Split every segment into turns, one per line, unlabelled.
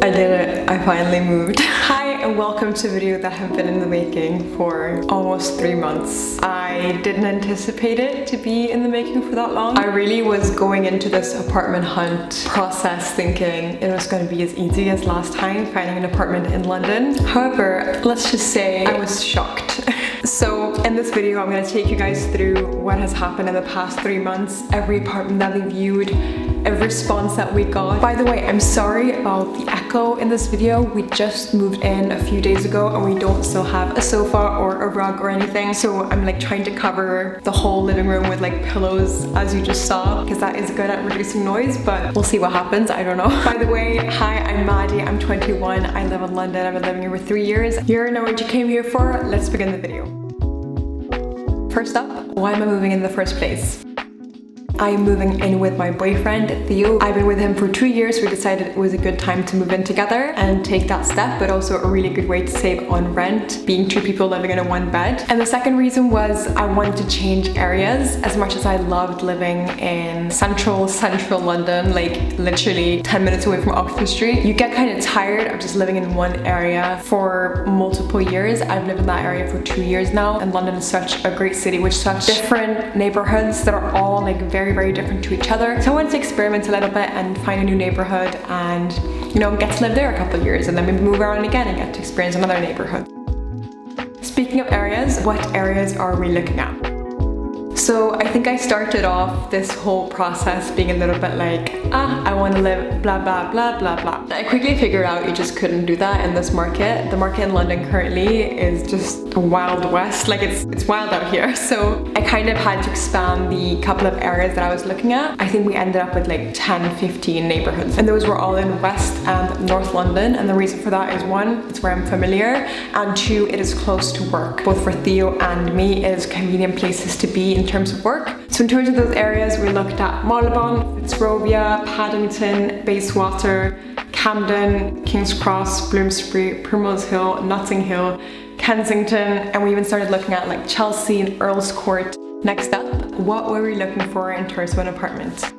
I did it. I finally moved. Hi and welcome to a video that have been in the making for almost 3 months. I didn't anticipate it to be in the making for that long. I really was going into this apartment hunt process thinking it was going to be as easy as last time finding an apartment in London. However, let's just say I was shocked. So in this video, I'm going to take you guys through what has happened in the past 3 months, every apartment that we viewed, every response that we got. By the way, I'm sorry about the echo in this video. We just moved in a few days ago and we don't still have a sofa or a rug or anything. So I'm like trying to cover the whole living room with like pillows, as you just saw, because that is good at reducing noise, but we'll see what happens. I don't know. By the way, hi, I'm Maddie. I'm 21. I live in London. I've been living here for 3 years. You already know what you came here for. Let's begin the video. First up, why am I moving in the first place? I am moving in with my boyfriend, Theo. I've been with him for 2 years. We decided it was a good time to move in together and take that step, but also a really good way to save on rent, being 2 people living in a 1 bed. And the second reason was I wanted to change areas. As much as I loved living in central London, like literally 10 minutes away from Oxford Street, you get kind of tired of just living in one area for multiple years. I've lived in that area for 2 years now, and London is such a great city with such different neighborhoods that are all like very different to each other. So I wanted to experiment a little bit and find a new neighborhood and, you know, get to live there a couple of years and then maybe move around again and get to experience another neighborhood. Speaking of areas, what areas are we looking at? So I think I started off this whole process being a little bit like, I want to live blah blah blah blah blah. I quickly figured out you just couldn't do that in this market. The market in London currently is just a wild west, like it's wild out here. So I kind of had to expand the couple of areas that I was looking at. I think we ended up with like 10-15 neighborhoods, and those were all in West and North London. And the reason for that is 1, it's where I'm familiar, and 2, it is close to work. Both for Theo and me, it is convenient places to be in terms of work. So in terms of those areas, we looked at Marylebone, Fitzrovia, Paddington, Bayswater, Camden, King's Cross, Bloomsbury, Primrose Hill, Notting Hill, Kensington, and we even started looking at like Chelsea and Earl's Court. Next up, what were we looking for in terms of an apartment?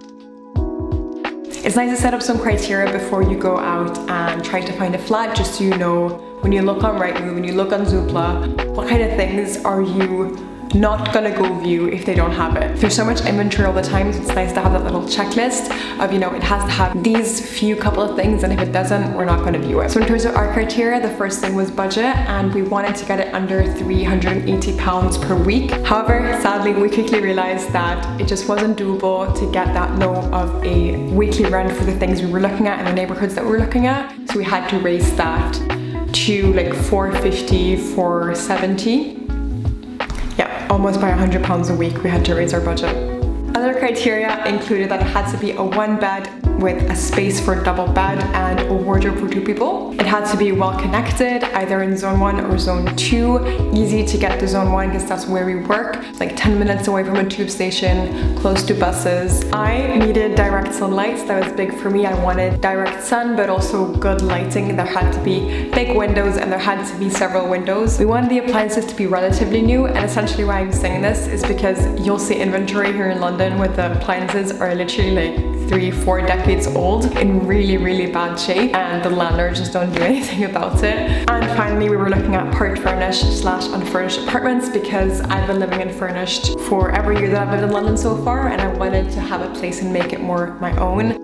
It's nice to set up some criteria before you go out and try to find a flat, just so you know when you look on Rightmove, when you look on Zoopla, what kind of things are you not gonna go view if they don't have it. There's so much inventory all the time, so it's nice to have that little checklist of, you know, it has to have these few couple of things, and if it doesn't, we're not gonna view it. So in terms of our criteria, the first thing was budget, and we wanted to get it under £380 per week. However, sadly, we quickly realized that it just wasn't doable to get that low of a weekly rent for the things we were looking at in the neighborhoods that we were looking at. So we had to raise that to like £450, £470. Yeah, almost by £100 a week we had to raise our budget. Other criteria included that it had to be a 1 bed with a space for a double bed and a wardrobe for 2 people. It had to be well connected, either in zone 1 or zone 2. Easy to get to zone 1 because that's where we work. It's like 10 minutes away from a tube station, close to buses. I needed direct sunlight, that was big for me. I wanted direct sun, but also good lighting. There had to be big windows and there had to be several windows. We wanted the appliances to be relatively new, and essentially why I'm saying this is because you'll see inventory here in London with the appliances are literally like 3-4 decades old in really bad shape, and the landlords just don't do anything about it. And finally, we were looking at part furnished / unfurnished apartments because I've been living in furnished for every year that I've lived in London so far, and I wanted to have a place and make it more my own.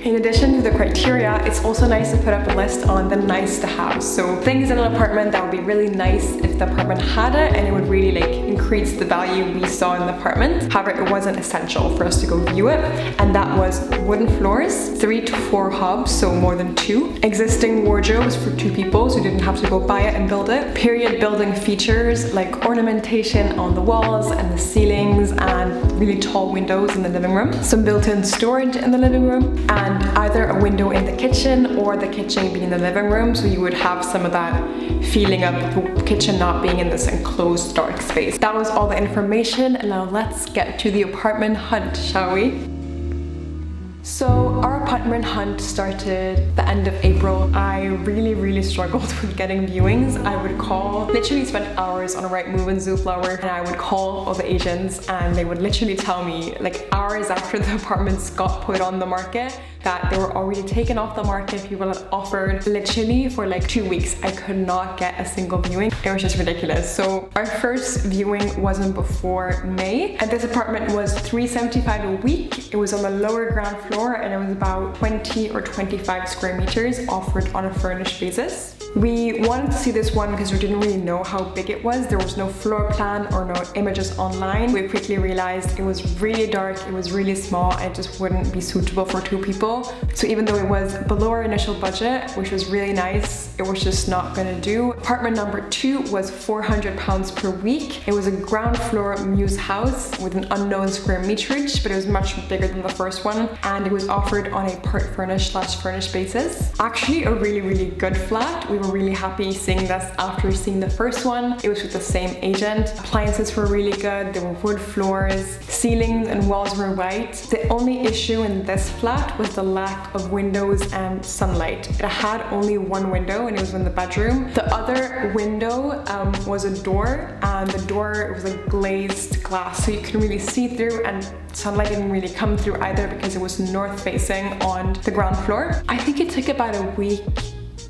In addition to the criteria, it's also nice to put up a list on the nice to have. So things in an apartment that would be really nice if the apartment had it, and it would really like increase the value we saw in the apartment. However, it wasn't essential for us to go view it, and that was wooden floors, 3 to 4 hobs, so more than 2. Existing wardrobes for 2 people, so you didn't have to go buy it and build it. Period building features like ornamentation on the walls and the ceilings, and really tall windows in the living room. Some built-in storage in the living room, and either a window in the kitchen or the kitchen being in the living room, so you would have some of that feeling of the kitchen not being in this enclosed dark space. That was all the information, and now let's get to the apartment hunt, shall we? So our apartment hunt started the end of April. I really struggled with getting viewings. I would call, literally spent hours on Rightmove and Zoopla, and I would call all the agents and they would literally tell me like hours after the apartments got put on the market that they were already taken off the market. People had offered literally for like 2 weeks. I could not get a single viewing. It was just ridiculous. So our first viewing wasn't before May, and this apartment was $375 a week. It was on the lower ground floor and it was about 20 or 25 square meters offered on a furnished basis. We wanted to see this one because we didn't really know how big it was. There was no floor plan or no images online. We quickly realized it was really dark, it was really small, and it just wouldn't be suitable for 2 people. So even though it was below our initial budget, which was really nice, it was just not gonna do. Apartment number 2 was £400 per week. It was a ground floor muse house with an unknown square meterage, but it was much bigger than the first one, and it was offered on a part furnished / furnished basis. Actually a really good flat. We were really happy seeing this after seeing the first one. It was with the same agent. Appliances were really good. There were wood floors, ceilings and walls were white. The only issue in this flat was the lack of windows and sunlight. It had only one window and it was in the bedroom. The other window was a door, and the door was like glazed glass, so you couldn't really see through, and sunlight didn't really come through either because it was north facing on the ground floor. I think it took about a week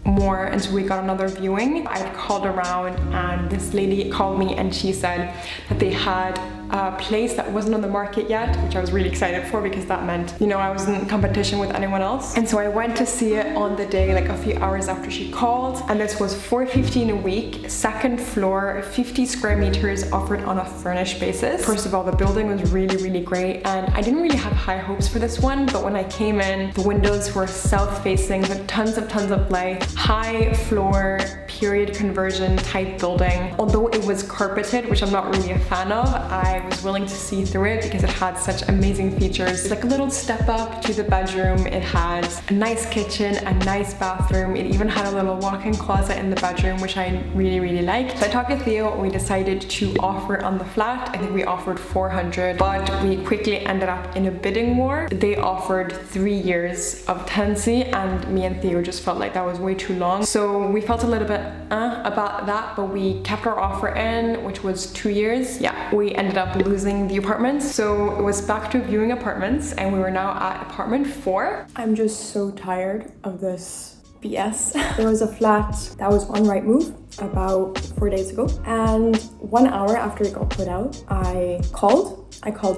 more until we got another viewing. I called around and this lady called me and she said that they had a place that wasn't on the market yet, which I was really excited for because that meant, you know, I was in competition with anyone else. And so I went to see it on the day, like a few hours after she called, and this was $415 a week, second floor, 50 square meters, offered on a furnished basis. First of all, the building was really great, and I didn't really have high hopes for this one, but when I came in, the windows were south facing with tons of light, high floor, period conversion type building. Although it was carpeted, which I'm not really a fan of, I was willing to see through it because it had such amazing features. Like a little step up to the bedroom, it had a nice kitchen, a nice bathroom, it even had a little walk-in closet in the bedroom, which I really liked. So I talked to Theo and we decided to offer on the flat. I think we offered 400, but we quickly ended up in a bidding war. They offered 3 years of tenancy and me and Theo just felt like that was way too long. So we felt a little bit about that, but we kept our offer in, which was 2 years. Yeah, we ended up losing the apartments. So it was back to viewing apartments and we were now at apartment 4. I'm just so tired of this BS. There was a flat that was on Rightmove about 4 days ago, and 1 hour after it got put out, I called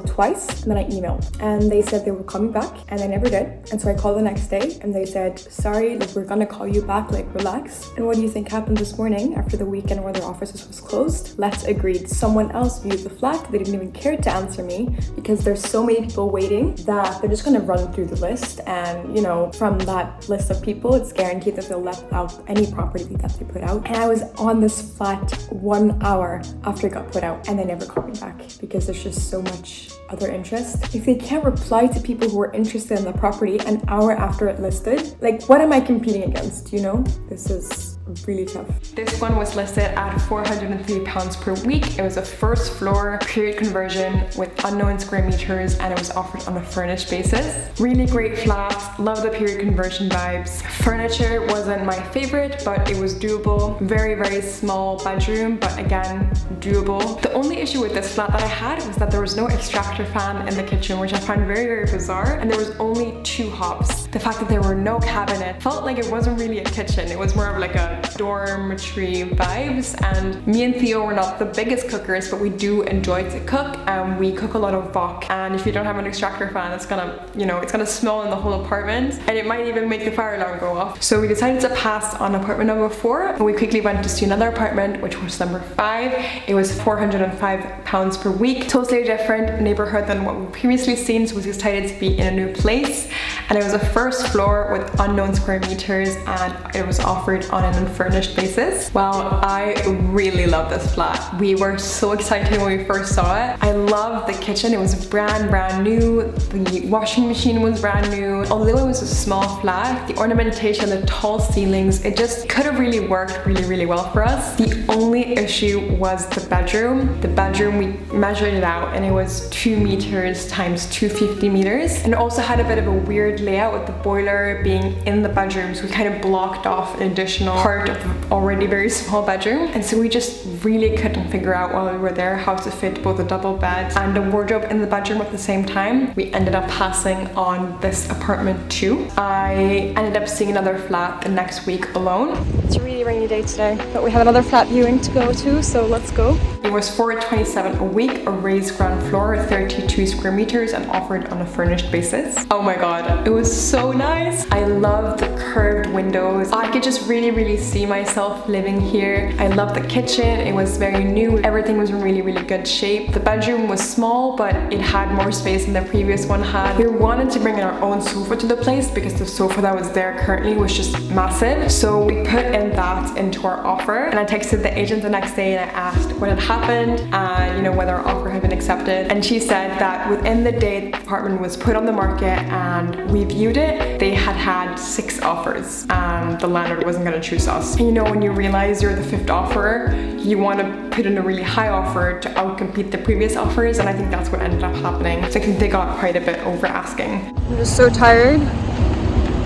twice and then I emailed, and they said they were coming back and they never did. And so I called the next day and they said, sorry, like, we're gonna call you back, like, relax. And what do you think happened this morning after the weekend where their offices was closed? Let's agreed. Someone else viewed the flat. They didn't even care to answer me because there's so many people waiting that they're just gonna run through the list, and you know, from that list of people, it's guaranteed that they'll let out any property that they put out. And I was on this flat 1 hour after it got put out and they never called me back because there's just so much other interest. If they can't reply to people who are interested in the property an hour after it listed, like, what am I competing against, you know? This is really tough. This one was listed at £403 per week. It was a first floor period conversion with unknown square meters, and it was offered on a furnished basis. Really great flat, love the period conversion vibes. Furniture wasn't my favorite, but it was doable. Very small bedroom, but again, doable. The only issue with this flat that I had was that there was no extractor fan in the kitchen, which I found very bizarre, and there was only 2 hobs. The fact that there were no cabinet felt like it wasn't really a kitchen. It was more of like a dormitory vibes, and me and Theo were not the biggest cookers, but we do enjoy to cook, and we cook a lot of wok, and if you don't have an extractor fan, it's gonna, you know, it's gonna smell in the whole apartment, and it might even make the fire alarm go off. So we decided to pass on apartment number 4, and we quickly went to see another apartment, which was number 5. It was £405 per week. Totally different neighborhood than what we've previously seen, so we decided to be in a new place, and it was a first floor with unknown square meters, and it was offered on an on a furnished basis. Well, I really love this flat. We were so excited when we first saw it. I love the kitchen. It was brand new. The washing machine was brand new. Although it was a small flat, the ornamentation, the tall ceilings, it just could have really worked really well for us. The only issue was the bedroom. The bedroom, we measured it out and it was 2 meters times 250 meters. And it also had a bit of a weird layout with the boiler being in the bedroom. So we kind of blocked off an additional part of the already very small bedroom. And so we just really couldn't figure out while we were there how to fit both a double bed and a wardrobe in the bedroom at the same time. We ended up passing on this apartment too. I ended up seeing another flat the next week alone. It's a really rainy day today, but we have another flat viewing to go to, so let's go. It was $427 a week, a raised ground floor, 32 square meters, and offered on a furnished basis. Oh my god, it was so nice. I love the curved windows. I could just really see myself living here. I love the kitchen. It was very new. Everything was in really good shape. The bedroom was small, but it had more space than the previous one had. We wanted to bring in our own sofa to the place because the sofa that was there currently was just massive. So we put in that into our offer, and I texted the agent the next day and I asked what had happened and whether our offer had been accepted. And she said that within the day the apartment was put on the market and we viewed it, they had 6 offers and the landlord wasn't going to choose us. And when you realize you're the 5th offer, you want to put in a really high offer to outcompete the previous offers, and I think that's what ended up happening. So I think they got quite a bit over asking. I'm just so tired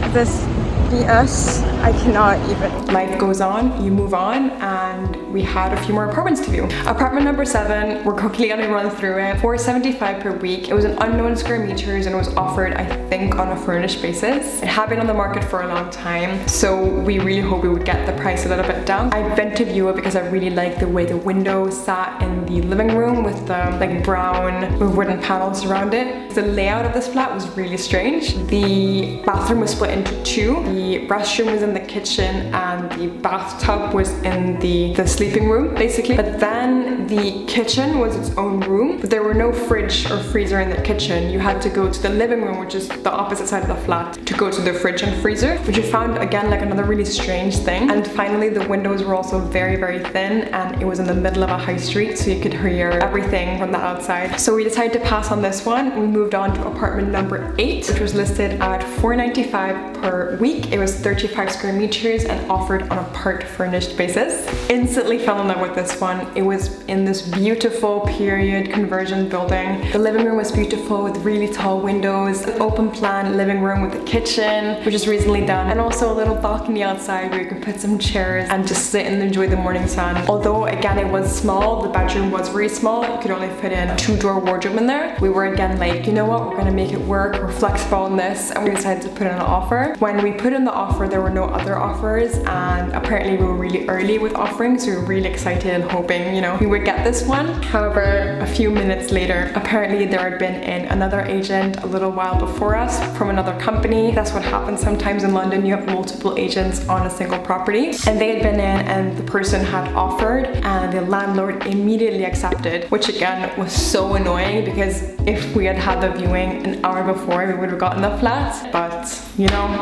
of this BS. I cannot even. Life goes on, you move on, and we had a few more apartments to view. Apartment number 7, we're quickly gonna run through it. $475 per week. It was an unknown square meters and it was offered, I think, on a furnished basis. It had been on the market for a long time, so we really hope we would get the price a little bit down. I went to view it because I really liked the way the window sat in the living room with the brown wooden panels around it. The layout of this flat was really strange. The bathroom was split into 2. The restroom was in the kitchen and the bathtub was in the sleeping room, basically. But then the kitchen was its own room, but there were no fridge or freezer in the kitchen. You had to go to the living room, which is the opposite side of the flat, to go to the fridge and freezer, which I found, again, like another really strange thing. And finally, the windows were also very thin, and it was in the middle of a high street, so you could hear everything from the outside. So we decided to pass on this one. We moved on to apartment number 8, which was listed at $495 per week. It was 35 square meters and offered on a part furnished basis. Instantly fell in love with this one. It was in this beautiful period conversion building. The living room was beautiful with really tall windows, an open plan living room with a kitchen, which is recently done, and also a little balcony outside where you could put some chairs and just sit and enjoy the morning sun. Although again it was small, the bedroom was very small, you could only fit in a 2-door wardrobe in there. We were again like, you know what, we're gonna make it work, we're flexible on this, and we decided to put in an offer. When we put in the offer, there were no other offers, and apparently we were really early with offering, so we were really excited and hoping, we would get this one. However, a few minutes later, apparently there had been another agent a little while before us from another company. That's what happens sometimes in London. You have multiple agents on a single property, and they had been in and the person had offered and the landlord immediately accepted, which again was so annoying because if we had had the viewing an hour before, we would have gotten the flat. But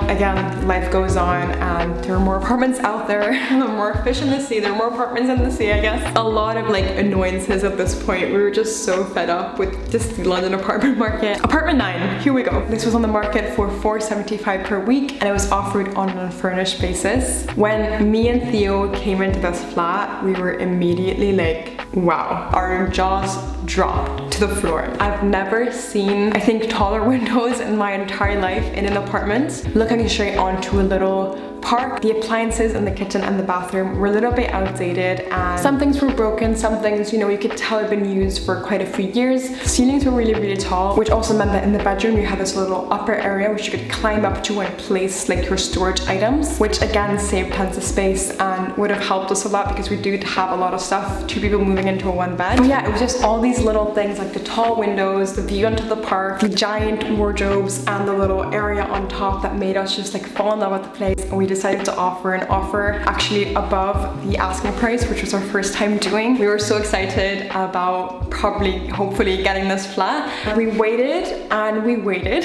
again, life goes on and there are more apartments out there. There are more fish in the sea, there are more apartments in the sea, I guess. A lot of annoyances at this point. We were just so fed up with just the London apartment market. Apartment 9, here we go. This was on the market for $475 per week and it was offered on an unfurnished basis. When me and Theo came into this flat, we were immediately like, wow, our jaws dropped to the floor. I've never seen, I think, taller windows in my entire life in an apartment, looking straight onto a little park. The appliances in the kitchen and the bathroom were a little bit outdated and some things were broken, some things, you could tell had been used for quite a few years. Ceilings were really tall, which also meant that in the bedroom you had this little upper area which you could climb up to and place your storage items, which again saved tons of space and would have helped us a lot because we do have a lot of stuff, 2 people moving into a 1 bed. But yeah, it was just all these little things like the tall windows, the view onto the park, the giant wardrobes, and the little area on top that made us just fall in love with the place. And we decided to offer an offer actually above the asking price, which was our first time doing. We were so excited about hopefully getting this flat. We waited and we waited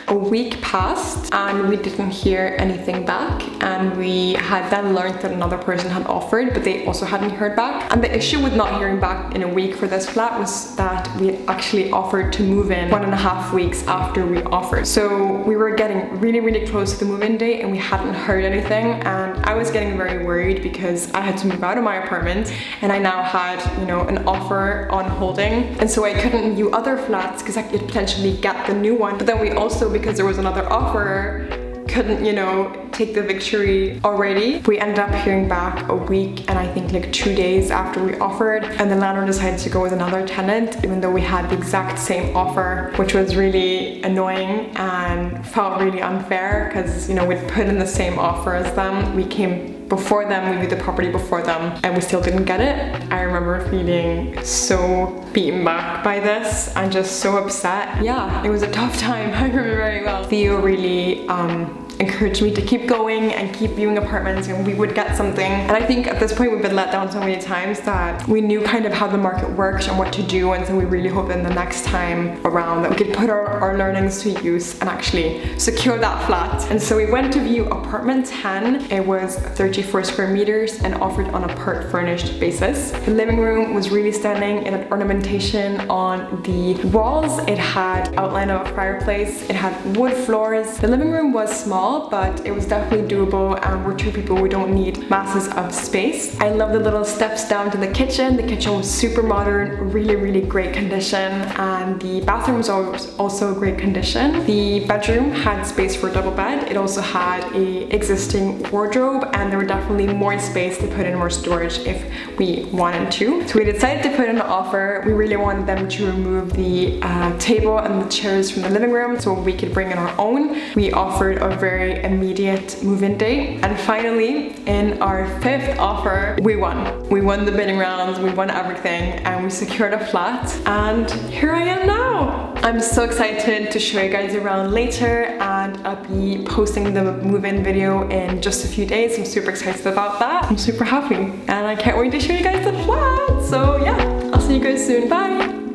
a week passed and we didn't hear anything back, and we had then learned that another person had offered, but they also hadn't heard back. And the issue with not hearing back in a week for this flat was that we had actually offered to move in 1.5 weeks after we offered. So we were getting really close to the move-in date and we hadn't heard anything, and I was getting very worried because I had to move out of my apartment and I now had, you know, an offer on holding, and so I couldn't view other flats because I could potentially get the new one. But then we also, because there was another offer, couldn't, you know, take the victory already. We ended up hearing back a week and I think like 2 days after we offered, and the landlord decided to go with another tenant even though we had the exact same offer, which was really annoying and felt really unfair because, you know, we'd put in the same offer as them. We came before them, we viewed the property before them, and we still didn't get it. I remember feeling so beaten back by this and just so upset. Yeah, it was a tough time. I remember very well. Theo really encouraged me to keep going and keep viewing apartments, and we would get something. And I think at this point we've been let down so many times that we knew kind of how the market works and what to do, and so we really hope in the next time around that we could put our learnings to use and actually secure that flat. And so we went to view apartment 10. It was 34 square meters and offered on a part furnished basis. The living room was really stunning. It had ornamentation on the walls. It had outline of a fireplace. It had wood floors. The living room was small, but it was definitely doable, and we're 2 people, we don't need masses of space. I love the little steps down to the kitchen. The kitchen was super modern, really great condition, and the bathroom was also great condition. The bedroom had space for a double bed. It also had a existing wardrobe, and there were definitely more space to put in more storage if we wanted to. So we decided to put in an offer. We really wanted them to remove the table and the chairs from the living room so we could bring in our own. We offered a very immediate move-in date, and finally in our 5th offer we won. We won the bidding rounds, we won everything, and we secured a flat, and here I am now. I'm so excited to show you guys around later, and I'll be posting the move-in video in just a few days. I'm super excited about that. I'm super happy and I can't wait to show you guys the flat. So yeah, I'll see you guys soon. Bye.